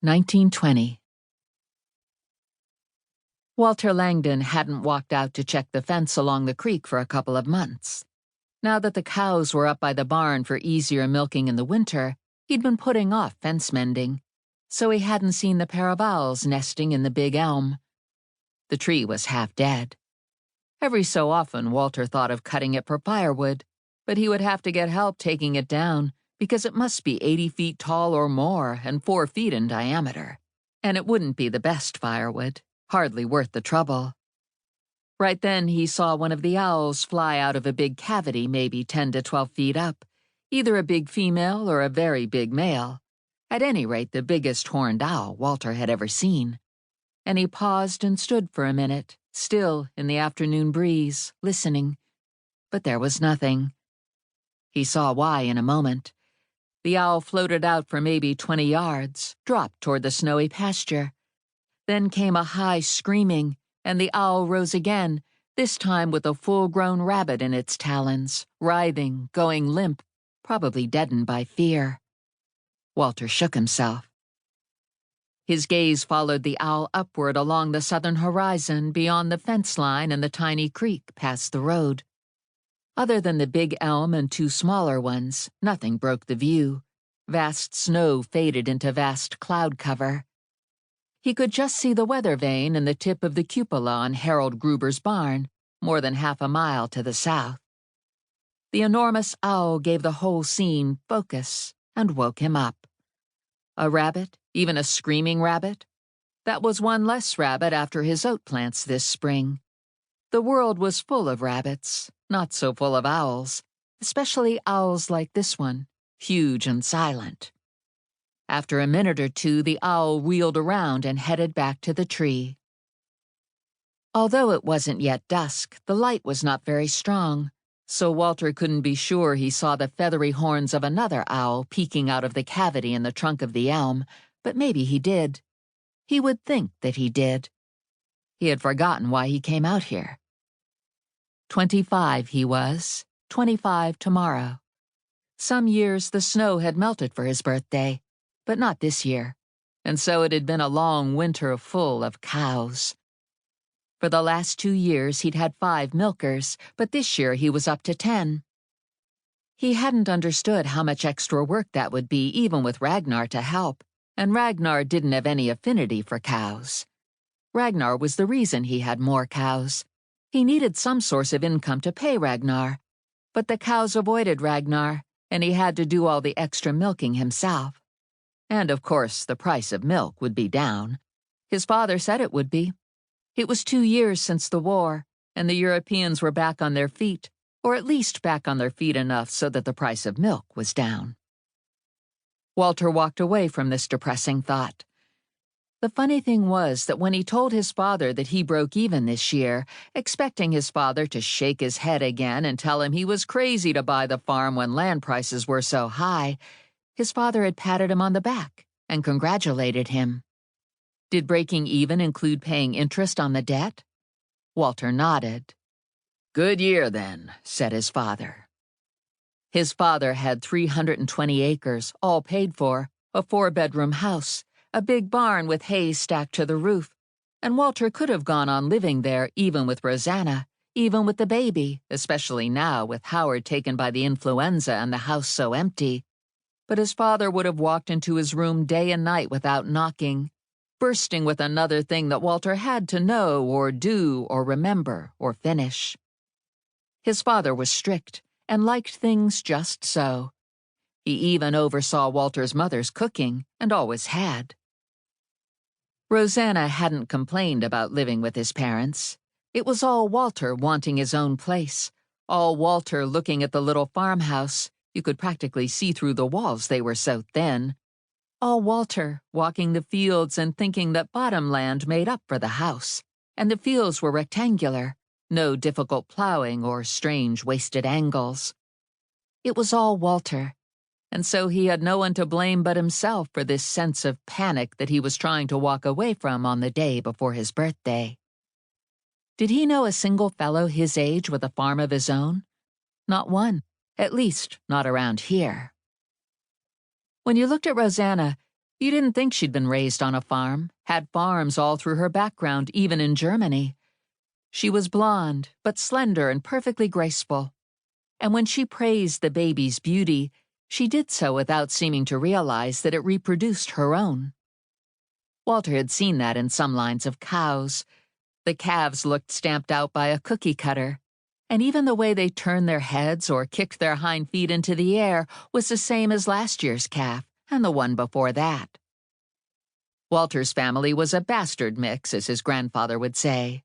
1920. Walter Langdon hadn't walked out to check the fence along the creek for a couple of months. Now that the cows were up by the barn for easier milking in the winter, he'd been putting off fence mending, so he hadn't seen the pair of owls nesting in the big elm. The tree was half dead. Every so often Walter thought of cutting it for firewood, but he would have to get help taking it down because it must be 80 feet tall or more and 4 feet in diameter. And it wouldn't be the best firewood, hardly worth the trouble. Right then he saw one of the owls fly out of a big cavity maybe 10 to 12 feet up, either a big female or a very big male. At any rate, the biggest horned owl Walter had ever seen. And he paused and stood for a minute, still in the afternoon breeze, listening. But there was nothing. He saw why in a moment. The owl floated out for maybe 20 yards, dropped toward the snowy pasture. Then came a high screaming, and the owl rose again, this time with a full-grown rabbit in its talons, writhing, going limp, probably deadened by fear. Walter shook himself. His gaze followed the owl upward along the southern horizon, beyond the fence line and the tiny creek past the road. Other than the big elm and 2 smaller ones, nothing broke the view. Vast snow faded into vast cloud cover. He could just see the weather vane and the tip of the cupola on Harold Gruber's barn, more than half a mile to the south. The enormous owl gave the whole scene focus and woke him up. A rabbit, even a screaming rabbit? That was one less rabbit after his oat plants this spring. The world was full of rabbits, not so full of owls, especially owls like this one, huge and silent. After a minute or two, the owl wheeled around and headed back to the tree. Although it wasn't yet dusk, the light was not very strong, so Walter couldn't be sure he saw the feathery horns of another owl peeking out of the cavity in the trunk of the elm, but maybe he did. He would think that he did. He had forgotten why he came out here. 25 he was, 25 tomorrow. Some years the snow had melted for his birthday, but not this year, and so it had been a long winter full of cows. For the last 2 years he'd had 5 milkers, but this year he was up to 10. He hadn't understood how much extra work that would be even with Ragnar to help, and Ragnar didn't have any affinity for cows. Ragnar was the reason he had more cows. He needed some source of income to pay Ragnar, but the cows avoided Ragnar, and he had to do all the extra milking himself. And of course the price of milk would be down. His father said it would be. It was 2 years since the war, and the Europeans were back on their feet, or at least back on their feet enough so that the price of milk was down. Walter walked away from this depressing thought. The funny thing was that when he told his father that he broke even this year, expecting his father to shake his head again and tell him he was crazy to buy the farm when land prices were so high, his father had patted him on the back and congratulated him. Did breaking even include paying interest on the debt? Walter nodded. "Good year, then," said his father. His father had 320 acres, all paid for, a 4-bedroom house, a big barn with hay stacked to the roof, and Walter could have gone on living there even with Rosanna, even with the baby, especially now with Howard taken by the influenza and the house so empty. But his father would have walked into his room day and night without knocking, bursting with another thing that Walter had to know or do or remember or finish. His father was strict and liked things just so. He even oversaw Walter's mother's cooking, and always had. Rosanna hadn't complained about living with his parents. It was all Walter wanting his own place, all Walter looking at the little farmhouse. You could practically see through the walls, they were so thin. All Walter walking the fields and thinking that bottom land made up for the house, and the fields were rectangular, no difficult plowing or strange wasted angles. It was all Walter, and so he had no one to blame but himself for this sense of panic that he was trying to walk away from on the day before his birthday. Did he know a single fellow his age with a farm of his own? Not one, at least not around here. When you looked at Rosanna, You didn't think she'd been raised on a farm, had farms all through her background, even in Germany. She was blonde, but slender and perfectly graceful. And when she praised the baby's beauty, she did so without seeming to realize that it reproduced her own. Walter had seen that in some lines of cows. The calves looked stamped out by a cookie cutter, and even the way they turned their heads or kicked their hind feet into the air was the same as last year's calf and the one before that. Walter's family was a bastard mix, as his grandfather would say.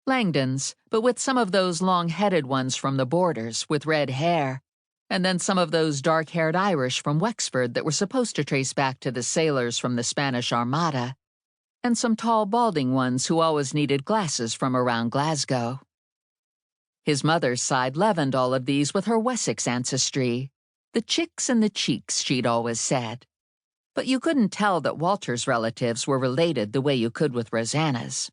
Langdons, but with some of those long-headed ones from the borders with red hair, and then some of those dark-haired Irish from Wexford that were supposed to trace back to the sailors from the Spanish Armada, and some tall, balding ones who always needed glasses from around Glasgow. His mother's side leavened all of these with her Wessex ancestry. The chicks and the cheeks, she'd always said. But you couldn't tell that Walter's relatives were related the way you could with Rosanna's.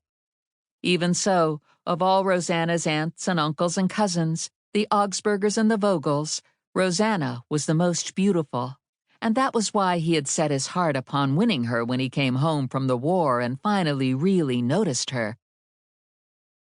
Even so, of all Rosanna's aunts and uncles and cousins, the Augsburgers and the Vogels, Rosanna was the most beautiful, and that was why he had set his heart upon winning her when he came home from the war and finally really noticed her